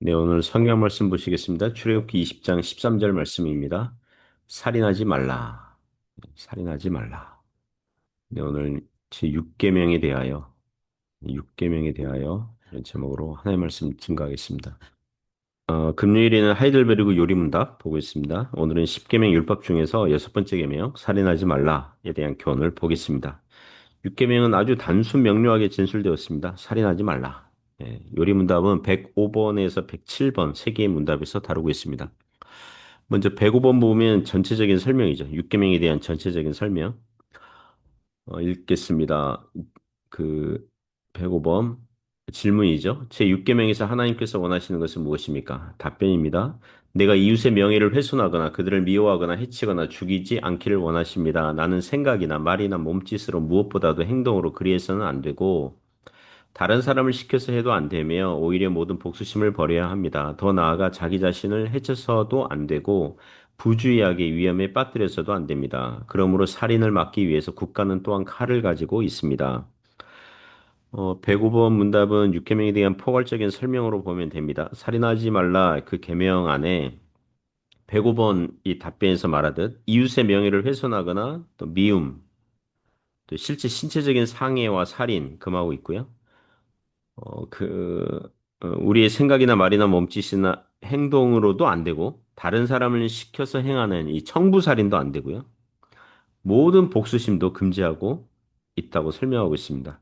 네, 오늘 성경 말씀 보시겠습니다. 출애굽기 20장 13절 말씀입니다. 살인하지 말라. 살인하지 말라. 네, 오늘 제6계명에 대하여 이런 제목으로 하나의 말씀 증거하겠습니다. 금요일에는 하이델베르그 요리문답 보고 있습니다. 오늘은 10계명 율법 중에서 여섯 번째 계명 살인하지 말라에 대한 교훈을 보겠습니다. 6계명은 아주 단순 명료하게 진술되었습니다. 살인하지 말라. 요리문답은 105번에서 107번 세 개의 문답에서 다루고 있습니다. 먼저 105번 보면 전체적인 설명이죠. 6계명에 대한 전체적인 설명. 읽겠습니다. 그 105번 질문이죠. 제6계명에서 하나님께서 원하시는 것은 무엇입니까? 답변입니다. 내가 이웃의 명예를 훼손하거나 그들을 미워하거나 해치거나 죽이지 않기를 원하십니다. 나는 생각이나 말이나 몸짓으로 무엇보다도 행동으로 그리해서는 안 되고 다른 사람을 시켜서 해도 안 되며 오히려 모든 복수심을 버려야 합니다. 더 나아가 자기 자신을 해쳐서도 안 되고 부주의하게 위험에 빠뜨려서도 안 됩니다. 그러므로 살인을 막기 위해서 국가는 또한 칼을 가지고 있습니다. 105번 문답은 육계명에 대한 포괄적인 설명으로 보면 됩니다. 살인하지 말라 그 계명 안에 105번 이 답변에서 말하듯 이웃의 명예를 훼손하거나 또 미움, 또 실제 신체적인 상해와 살인 금하고 있고요. 우리의 생각이나 말이나 몸짓이나 행동으로도 안 되고, 다른 사람을 시켜서 행하는 이 청부살인도 안 되고요. 모든 복수심도 금지하고 있다고 설명하고 있습니다.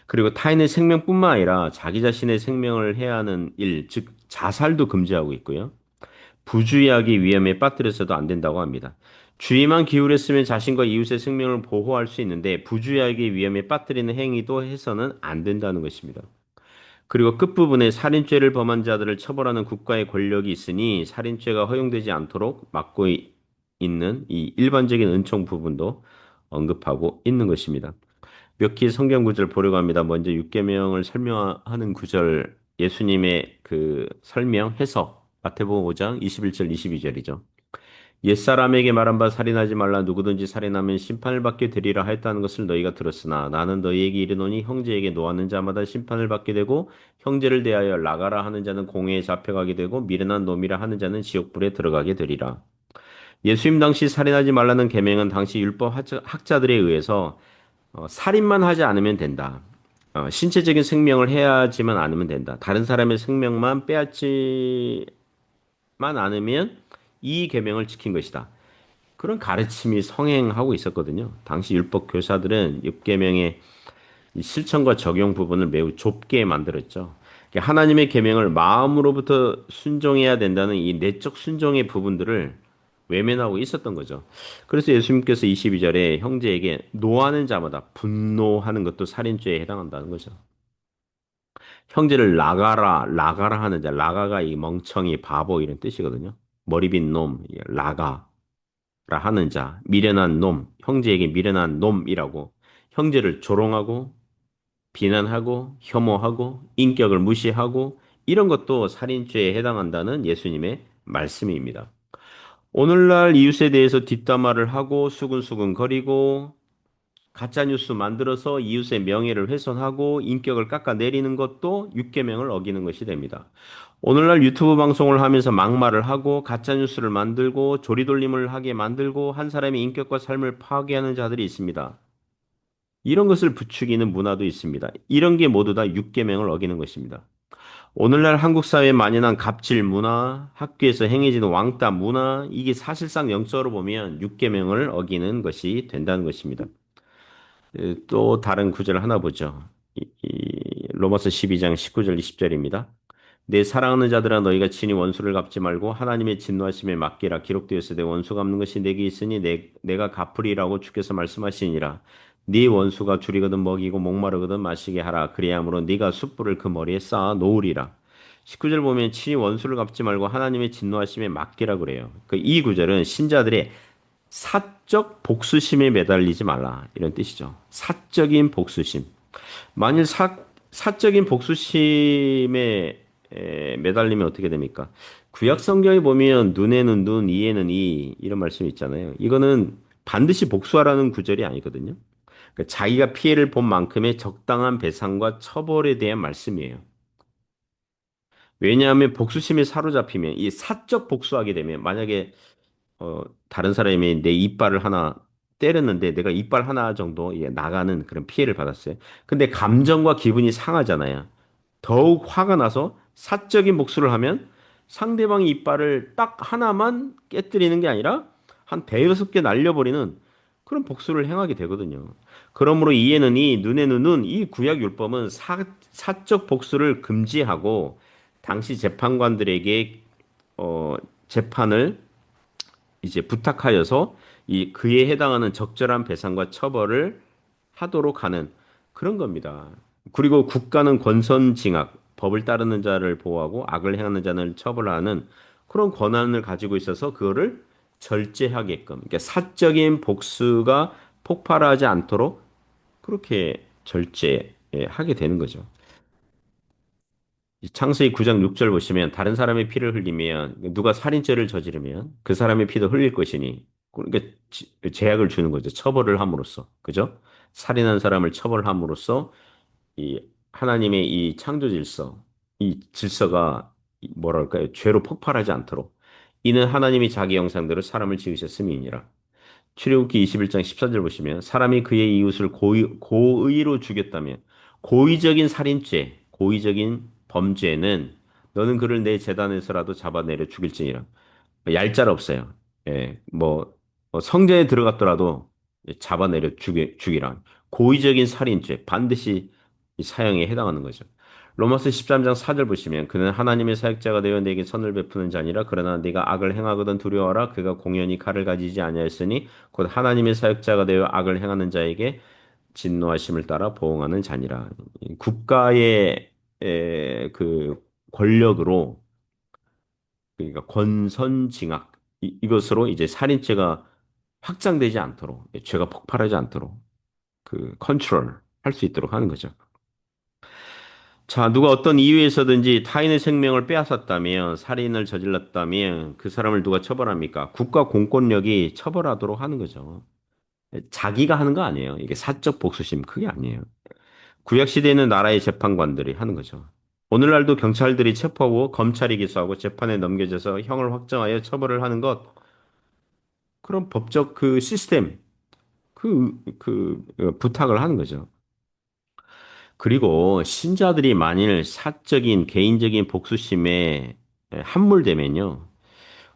그리고 타인의 생명뿐만 아니라 자기 자신의 생명을 해야 하는 일, 즉, 자살도 금지하고 있고요. 부주의하기 위험에 빠뜨려서도 안 된다고 합니다. 주의만 기울였으면 자신과 이웃의 생명을 보호할 수 있는데, 부주의하기 위험에 빠뜨리는 행위도 해서는 안 된다는 것입니다. 그리고 끝부분에 살인죄를 범한 자들을 처벌하는 국가의 권력이 있으니 살인죄가 허용되지 않도록 막고 있는 이 일반적인 은총 부분도 언급하고 있는 것입니다. 몇 개 성경 구절 보려고 합니다. 먼저 6계명을 설명하는 구절 예수님의 그 설명 해석 마태복음 5장 21절 22절이죠. 옛사람에게 말한 바 살인하지 말라 누구든지 살인하면 심판을 받게 되리라 하였다는 것을 너희가 들었으나 나는 너희에게 이르노니 형제에게 노하는 자마다 심판을 받게 되고 형제를 대하여 나가라 하는 자는 공회에 잡혀가게 되고 미련한 놈이라 하는 자는 지옥불에 들어가게 되리라. 예수님 당시 살인하지 말라는 계명은 당시 율법 학자들에 의해서 살인만 하지 않으면 된다. 신체적인 생명을 해야지만 않으면 된다. 다른 사람의 생명만 빼앗지만 않으면 이 계명을 지킨 것이다. 그런 가르침이 성행하고 있었거든요. 당시 율법 교사들은 율계명의 실천과 적용 부분을 매우 좁게 만들었죠. 그러니까 하나님의 계명을 마음으로부터 순종해야 된다는 이 내적 순종의 부분들을 외면하고 있었던 거죠. 그래서 예수님께서 22절에 형제에게 노하는 자마다 분노하는 것도 살인죄에 해당한다는 거죠. 형제를 라가라 하는 자, 라가가 이 멍청이, 바보 이런 뜻이거든요. 머리 빈 놈, 라가. 라 하는 자, 미련한 놈, 형제에게 미련한 놈이라고 형제를 조롱하고 비난하고 혐오하고 인격을 무시하고 이런 것도 살인죄에 해당한다는 예수님의 말씀입니다. 오늘날 이웃에 대해서 뒷담화를 하고 수근수근 거리고 가짜뉴스 만들어서 이웃의 명예를 훼손하고 인격을 깎아내리는 것도 육계명을 어기는 것이 됩니다. 오늘날 유튜브 방송을 하면서 막말을 하고 가짜뉴스를 만들고 조리돌림을 하게 만들고 한 사람의 인격과 삶을 파괴하는 자들이 있습니다. 이런 것을 부추기는 문화도 있습니다. 이런 게 모두 다 육계명을 어기는 것입니다. 오늘날 한국 사회에 만연한 갑질 문화, 학교에서 행해지는 왕따 문화, 이게 사실상 영적으로 보면 육계명을 어기는 것이 된다는 것입니다. 또 다른 구절 하나 보죠. 로마서 12장 19절 20절입니다. 내 사랑하는 자들아 너희가 친히 원수를 갚지 말고 하나님의 진노하심에 맡기라. 기록되었으되 원수 갚는 것이 내게 있으니 내가 갚으리라고 주께서 말씀하시니라. 네 원수가 줄이거든 먹이고 목마르거든 마시게 하라. 그리함으로 네가 숯불을 그 머리에 쌓아 놓으리라. 19절 보면 친히 원수를 갚지 말고 하나님의 진노하심에 맡기라 그래요. 이 구절은 신자들의 사적 복수심에 매달리지 말라. 이런 뜻이죠. 사적인 복수심. 만일 사적인 복수심에 매달리면 어떻게 됩니까? 구약 성경에 보면 눈에는 눈, 이에는 이 이런 말씀이 있잖아요. 이거는 반드시 복수하라는 구절이 아니거든요. 그러니까 자기가 피해를 본 만큼의 적당한 배상과 처벌에 대한 말씀이에요. 왜냐하면 복수심에 사로잡히면 이 사적 복수하게 되면 만약에 어, 다른 사람이 내 이빨을 하나 때렸는데 내가 이빨 하나 정도 예, 나가는 그런 피해를 받았어요. 근데 감정과 기분이 상하잖아요. 더욱 화가 나서 사적인 복수를 하면 상대방의 이빨을 딱 하나만 깨뜨리는 게 아니라 한 대여섯 개 날려버리는 그런 복수를 행하게 되거든요. 그러므로 이에는 이 눈에는 눈, 이 구약 율법은 사적 복수를 금지하고 당시 재판관들에게 재판을 이제 부탁하여서 이 그에 해당하는 적절한 배상과 처벌을 하도록 하는 그런 겁니다. 그리고 국가는 권선징악, 법을 따르는 자를 보호하고 악을 행하는 자는 처벌하는 그런 권한을 가지고 있어서 그거를 절제하게끔, 그러니까 사적인 복수가 폭발하지 않도록 그렇게 절제하게 되는 거죠. 창세기 9장 6절 보시면 다른 사람의 피를 흘리면 누가 살인죄를 저지르면 그 사람의 피도 흘릴 것이니 그러니까 제약을 주는 거죠. 처벌을 함으로써. 그죠? 살인한 사람을 처벌함으로써 이 하나님의 이 창조 질서, 이 질서가 뭐랄까요? 죄로 폭발하지 않도록 이는 하나님이 자기 형상대로 사람을 지으셨음이니라. 출애굽기 21장 14절 보시면 사람이 그의 이웃을 고의로 죽였다면 고의적인 살인죄, 고의적인 범죄는 너는 그를 내 재단에서라도 잡아내려 죽일지니라. 얄짤 없어요. 예, 성전에 들어갔더라도 잡아내려 죽이라. 고의적인 살인죄 반드시 이 사형에 해당하는 거죠. 로마서 13장 4절 보시면 그는 하나님의 사역자가 되어 내게 선을 베푸는 자니라 그러나 네가 악을 행하거든 두려워하라 그가 공연히 칼을 가지지 아니하였으니 곧 하나님의 사역자가 되어 악을 행하는 자에게 진노하심을 따라 보응하는 자니라. 이 국가의 그 권력으로 그러니까 권선징악 이것으로 이제 살인죄가 확장되지 않도록 죄가 폭발하지 않도록 그 컨트롤 할 수 있도록 하는 거죠. 자, 누가 어떤 이유에서든지 타인의 생명을 빼앗았다면, 살인을 저질렀다면, 그 사람을 누가 처벌합니까? 국가 공권력이 처벌하도록 하는 거죠. 자기가 하는 거 아니에요. 이게 사적 복수심, 그게 아니에요. 구약시대에는 나라의 재판관들이 하는 거죠. 오늘날도 경찰들이 체포하고 검찰이 기소하고 재판에 넘겨져서 형을 확정하여 처벌을 하는 것, 그런 법적 그 시스템, 부탁을 하는 거죠. 그리고 신자들이 만일 사적인 개인적인 복수심에 함몰되면요.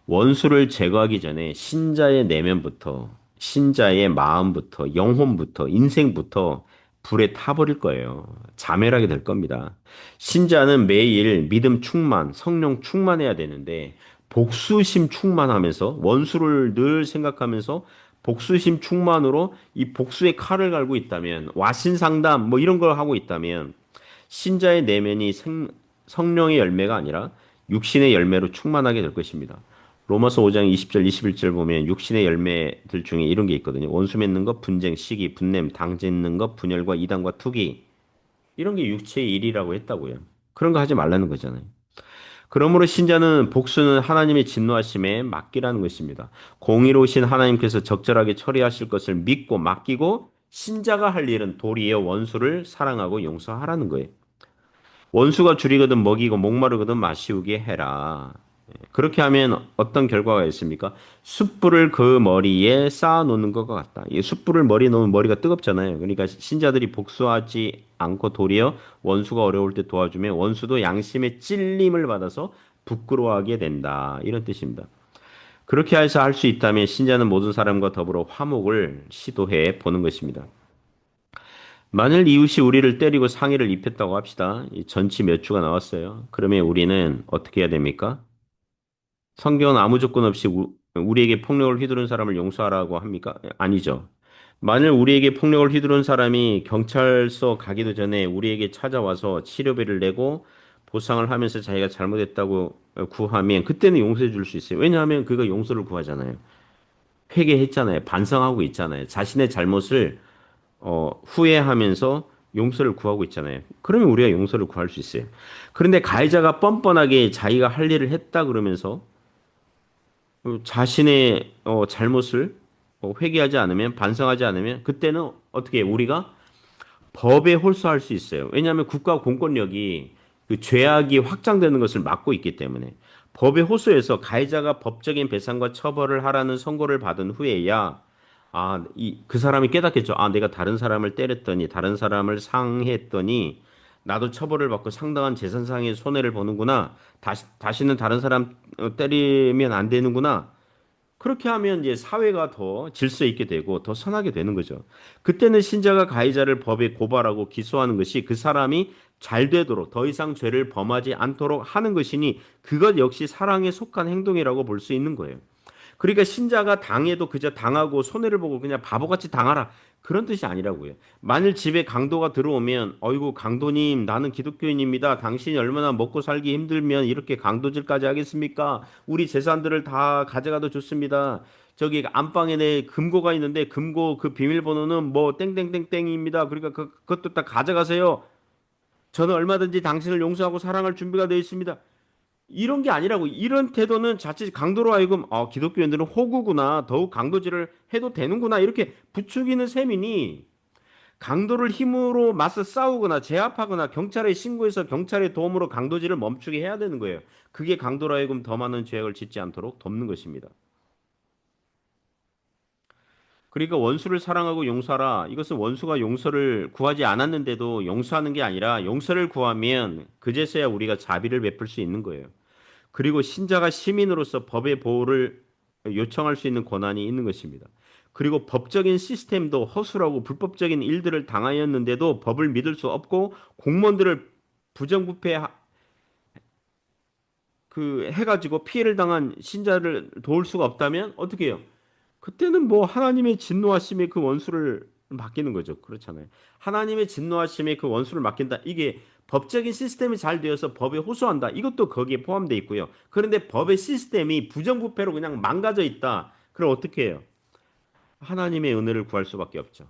원수를 제거하기 전에 신자의 내면부터 신자의 마음부터 영혼부터 인생부터 불에 타버릴 거예요. 자멸하게 될 겁니다. 신자는 매일 믿음 충만, 성령 충만해야 되는데 복수심 충만하면서 원수를 늘 생각하면서 복수심 충만으로 이 복수의 칼을 갈고 있다면 와신 상담 뭐 이런 걸 하고 있다면 신자의 내면이 성령의 열매가 아니라 육신의 열매로 충만하게 될 것입니다. 로마서 5장 20절 21절 보면 육신의 열매들 중에 이런 게 있거든요. 원수 맺는 것, 분쟁, 시기, 분냄, 당 짓는 것, 분열과 이단과 투기. 이런 게 육체의 일이라고 했다고요. 그런 거 하지 말라는 거잖아요. 그러므로 신자는 복수는 하나님의 진노하심에 맡기라는 것입니다. 공의로우신 하나님께서 적절하게 처리하실 것을 믿고 맡기고 신자가 할 일은 도리어 원수를 사랑하고 용서하라는 거예요. 원수가 줄이거든 먹이고 목마르거든 마시우게 해라. 그렇게 하면 어떤 결과가 있습니까? 숯불을 그 머리에 쌓아 놓는 것과 같다. 이 숯불을 머리에 놓으면 머리가 뜨겁잖아요. 그러니까 신자들이 복수하지 않고 도리어 원수가 어려울 때 도와주면 원수도 양심의 찔림을 받아서 부끄러워하게 된다. 이런 뜻입니다. 그렇게 해서 할 수 있다면 신자는 모든 사람과 더불어 화목을 시도해 보는 것입니다. 만일 이웃이 우리를 때리고 상해를 입혔다고 합시다. 이 전치 몇 주가 나왔어요. 그러면 우리는 어떻게 해야 됩니까? 성경은 아무 조건 없이 우리에게 폭력을 휘두른 사람을 용서하라고 합니까? 아니죠. 만일 우리에게 폭력을 휘두른 사람이 경찰서 가기도 전에 우리에게 찾아와서 치료비를 내고 보상을 하면서 자기가 잘못했다고 구하면 그때는 용서해 줄 수 있어요. 왜냐하면 그가 용서를 구하잖아요. 회개했잖아요. 반성하고 있잖아요. 자신의 잘못을 후회하면서 용서를 구하고 있잖아요. 그러면 우리가 용서를 구할 수 있어요. 그런데 가해자가 뻔뻔하게 자기가 할 일을 했다 그러면서 자신의 잘못을 회개하지 않으면 반성하지 않으면 그때는 어떻게 해요? 우리가 법에 홀수할 수 있어요. 왜냐하면 국가 공권력이 그 죄악이 확장되는 것을 막고 있기 때문에 법의 호소에서 가해자가 법적인 배상과 처벌을 하라는 선고를 받은 후에야 그 사람이 깨닫겠죠. 내가 다른 사람을 때렸더니 다른 사람을 상했더니 나도 처벌을 받고 상당한 재산상의 손해를 보는구나. 다시는 다른 사람 때리면 안 되는구나. 그렇게 하면 이제 사회가 더 질서 있게 되고 더 선하게 되는 거죠. 그때는 신자가 가해자를 법에 고발하고 기소하는 것이 그 사람이 잘 되도록 더 이상 죄를 범하지 않도록 하는 것이니 그것 역시 사랑에 속한 행동이라고 볼 수 있는 거예요. 그러니까 신자가 당해도 그저 당하고 손해를 보고 그냥 바보같이 당하라. 그런 뜻이 아니라고요. 만일 집에 강도가 들어오면, 어이구, 강도님, 나는 기독교인입니다. 당신이 얼마나 먹고 살기 힘들면 이렇게 강도질까지 하겠습니까? 우리 재산들을 다 가져가도 좋습니다. 저기 안방에 내 금고가 있는데 금고 그 비밀번호는 뭐 땡땡땡땡입니다. 그러니까 그것도 다 가져가세요. 저는 얼마든지 당신을 용서하고 사랑할 준비가 되어 있습니다. 이런 게 아니라고. 이런 태도는 자칫 강도로 하여금 기독교인들은 호구구나, 더욱 강도질을 해도 되는구나 이렇게 부추기는 셈이니, 강도를 힘으로 맞서 싸우거나 제압하거나 경찰에 신고해서 경찰의 도움으로 강도질을 멈추게 해야 되는 거예요. 그게 강도로 하여금 더 많은 죄악을 짓지 않도록 돕는 것입니다. 그러니까 원수를 사랑하고 용서하라. 이것은 원수가 용서를 구하지 않았는데도 용서하는 게 아니라, 용서를 구하면 그제서야 우리가 자비를 베풀 수 있는 거예요. 그리고 신자가 시민으로서 법의 보호를 요청할 수 있는 권한이 있는 것입니다. 그리고 법적인 시스템도 허술하고 불법적인 일들을 당하였는데도 법을 믿을 수 없고, 공무원들을 부정부패 해가지고 피해를 당한 신자를 도울 수가 없다면 어떻게 해요? 그때는 뭐 하나님의 진노하심에 그 원수를 맡기는 거죠. 그렇잖아요. 하나님의 진노하심에 그 원수를 맡긴다. 이게 법적인 시스템이 잘 되어서 법에 호소한다. 이것도 거기에 포함되어 있고요. 그런데 법의 시스템이 부정부패로 그냥 망가져 있다. 그럼 어떻게 해요? 하나님의 은혜를 구할 수밖에 없죠.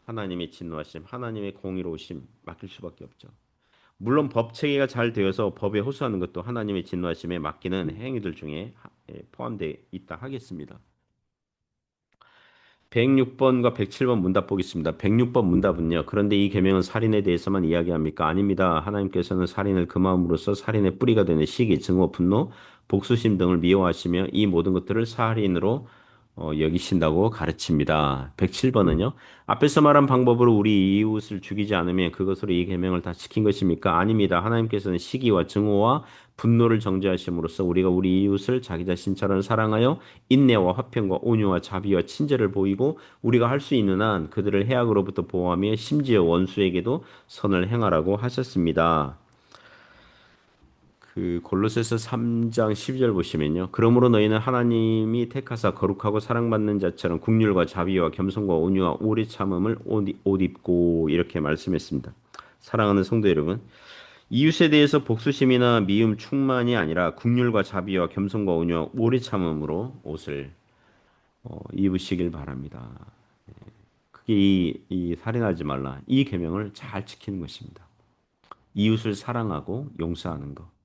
하나님의 진노하심, 하나님의 공의로우심 맡길 수밖에 없죠. 물론 법 체계가 잘 되어서 법에 호소하는 것도 하나님의 진노하심에 맡기는 행위들 중에 포함되어 있다 하겠습니다. 106번과 107번 문답 보겠습니다. 106번 문답은요. 그런데 이 계명은 살인에 대해서만 이야기합니까? 아닙니다. 하나님께서는 살인을 금함으로써 살인의 뿌리가 되는 시기, 증오, 분노, 복수심 등을 미워하시며 이 모든 것들을 살인으로 여기신다고 가르칩니다. 107번은요. 앞에서 말한 방법으로 우리 이웃을 죽이지 않으면 그것으로 이 계명을 다 지킨 것입니까? 아닙니다. 하나님께서는 시기와 증오와 분노를 정죄하심으로써 우리가 우리 이웃을 자기 자신처럼 사랑하여 인내와 화평과 온유와 자비와 친절을 보이고 우리가 할 수 있는 한 그들을 해악으로부터 보호하며 심지어 원수에게도 선을 행하라고 하셨습니다. 그 골로새서 3장 12절 보시면요. 그러므로 너희는 하나님이 택하사 거룩하고 사랑받는 자처럼 긍휼과 자비와 겸손과 온유와 오래 참음을 옷 입고 이렇게 말씀했습니다. 사랑하는 성도 여러분, 이웃에 대해서 복수심이나 미움 충만이 아니라 긍휼과 자비와 겸손과 온유와 오래 참음으로 옷을 입으시길 바랍니다. 그게 이 살인하지 말라 이 계명을 잘 지키는 것입니다. 이웃을 사랑하고 용서하는 것.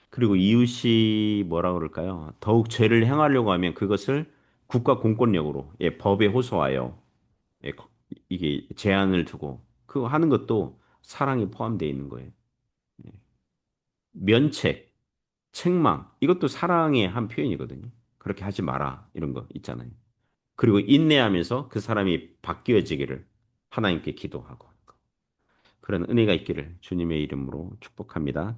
그리고 이웃이 뭐라 그럴까요? 더욱 죄를 행하려고 하면 그것을 국가 공권력으로 법에 호소하여 이게 제한을 두고 그거 하는 것도 사랑이 포함되어 있는 거예요. 면책, 책망 이것도 사랑의 한 표현이거든요. 그렇게 하지 마라 이런 거 있잖아요. 그리고 인내하면서 그 사람이 바뀌어지기를 하나님께 기도하고 그런 은혜가 있기를 주님의 이름으로 축복합니다.